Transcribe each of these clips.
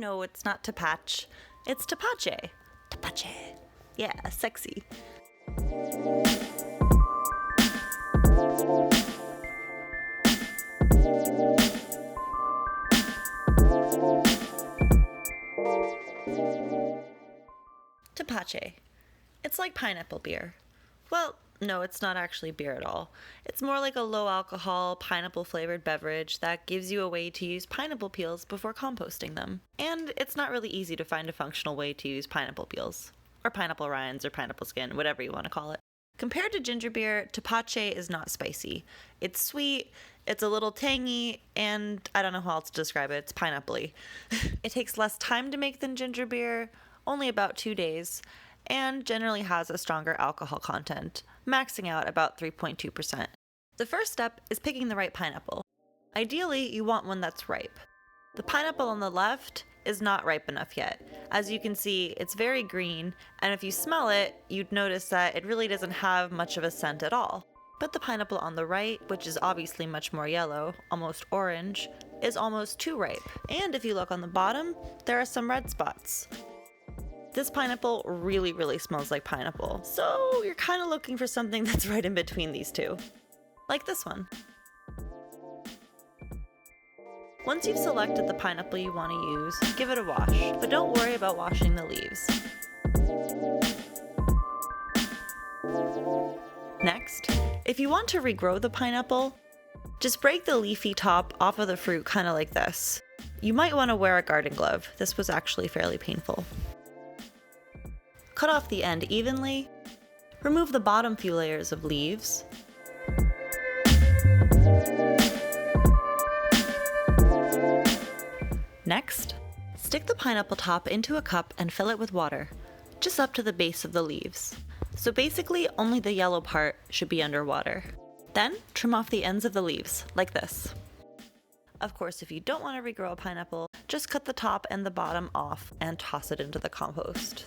no, it's not Tepache. It's Tepache. Tepache. Yeah, sexy. Tepache. It's like pineapple beer. Well, no, it's not actually beer at all. It's more like a low-alcohol, pineapple-flavored beverage that gives you a way to use pineapple peels before composting them. And it's not really easy to find a functional way to use pineapple peels, or pineapple rinds, or pineapple skin, whatever you want to call it. Compared to ginger beer, Tepache is not spicy. It's sweet, it's a little tangy, and I don't know how else to describe it. It's pineapple-y. It takes less time to make than ginger beer, only about 2 days, and generally has a stronger alcohol content, maxing out about 3.2%. The first step is picking the right pineapple. Ideally, you want one that's ripe. The pineapple on the left is not ripe enough yet. As you can see, it's very green, and if you smell it, you'd notice that it really doesn't have much of a scent at all. But the pineapple on the right, which is obviously much more yellow, almost orange, is almost too ripe. And if you look on the bottom, there are some red spots. This pineapple really smells like pineapple, so you're kind of looking for something that's right in between these two. Like this one. Once you've selected the pineapple you want to use, give it a wash, but don't worry about washing the leaves. Next, if you want to regrow the pineapple, just break the leafy top off of the fruit kind of like this. You might want to wear a garden glove. This was actually fairly painful. Cut off the end evenly, remove the bottom few layers of leaves, next, stick the pineapple top into a cup and fill it with water, just up to the base of the leaves. So basically, only the yellow part should be underwater. Then, trim off the ends of the leaves, like this. Of course, if you don't want to regrow a pineapple, just cut the top and the bottom off and toss it into the compost.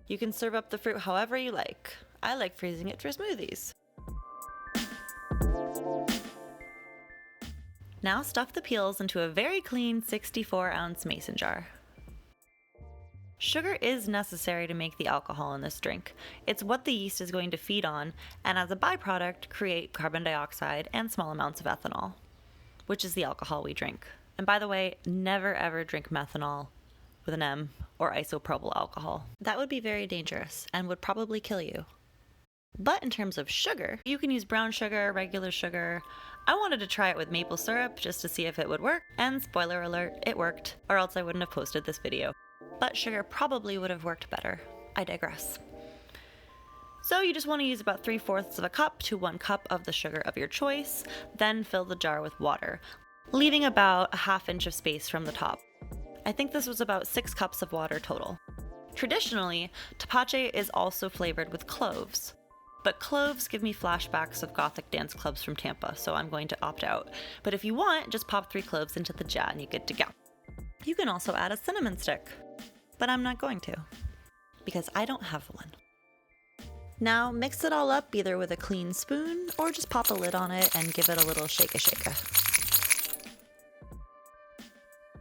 You can serve up the fruit however you like. I like freezing it for smoothies. Now stuff the peels into a very clean 64-ounce mason jar. Sugar is necessary to make the alcohol in this drink. It's what the yeast is going to feed on, and as a byproduct, create carbon dioxide and small amounts of ethanol, which is the alcohol we drink. And by the way, never ever drink methanol with an M or isopropyl alcohol. That would be very dangerous and would probably kill you. But in terms of sugar, you can use brown sugar, regular sugar. I wanted to try it with maple syrup just to see if it would work, and spoiler alert, it worked, or else I wouldn't have posted this video. But sugar probably would have worked better. I digress. So you just want to use about 3/4 of a cup to 1 cup of the sugar of your choice, then fill the jar with water, leaving about a 1/2 inch of space from the top. I think this was about 6 cups of water total. Traditionally, Tepache is also flavored with cloves. But cloves give me flashbacks of gothic dance clubs from Tampa, so I'm going to opt out. But if you want, just pop 3 cloves into the jar and you're good to go. You can also add a cinnamon stick, but I'm not going to, because I don't have one. Now mix it all up either with a clean spoon or just pop a lid on it and give it a little shake-a-shake-a.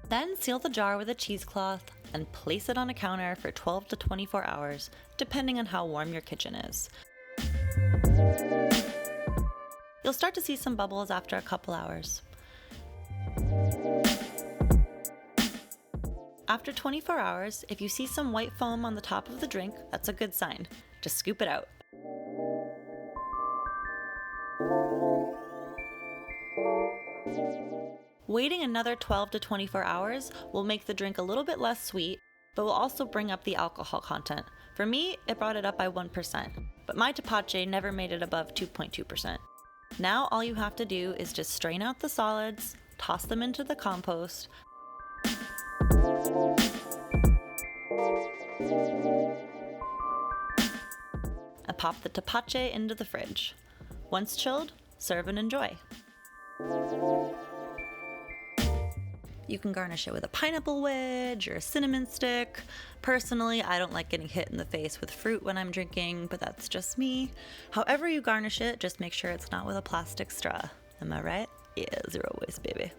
Then seal the jar with a cheesecloth and place it on a counter for 12 to 24 hours, depending on how warm your kitchen is. You'll start to see some bubbles after a couple hours. After 24 hours, if you see some white foam on the top of the drink, that's a good sign. Just scoop it out. Waiting another 12 to 24 hours will make the drink a little bit less sweet, but will also bring up the alcohol content. For me, it brought it up by 1%, but my Tepache never made it above 2.2%. Now all you have to do is just strain out the solids, toss them into the compost, and pop the Tepache into the fridge. Once chilled, Serve and enjoy. You can garnish it with a pineapple wedge or a cinnamon stick. Personally, I don't like getting hit in the face with fruit when I'm drinking, but that's just me. However you garnish it, just make sure it's not with a plastic straw. Am I right? Yeah, zero waste, baby.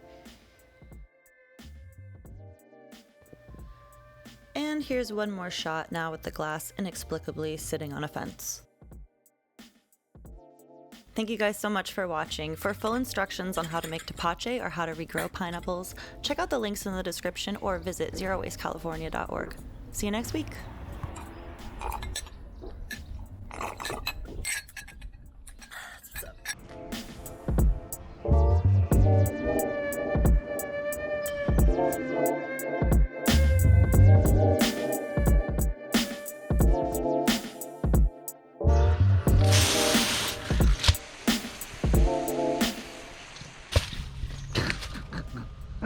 And here's one more shot now with the glass inexplicably sitting on a fence. Thank you guys so much for watching. For full instructions on how to make tepache or how to regrow pineapples, check out the links in the description or visit zerowastecalifornia.org. See you next week.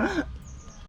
What's up?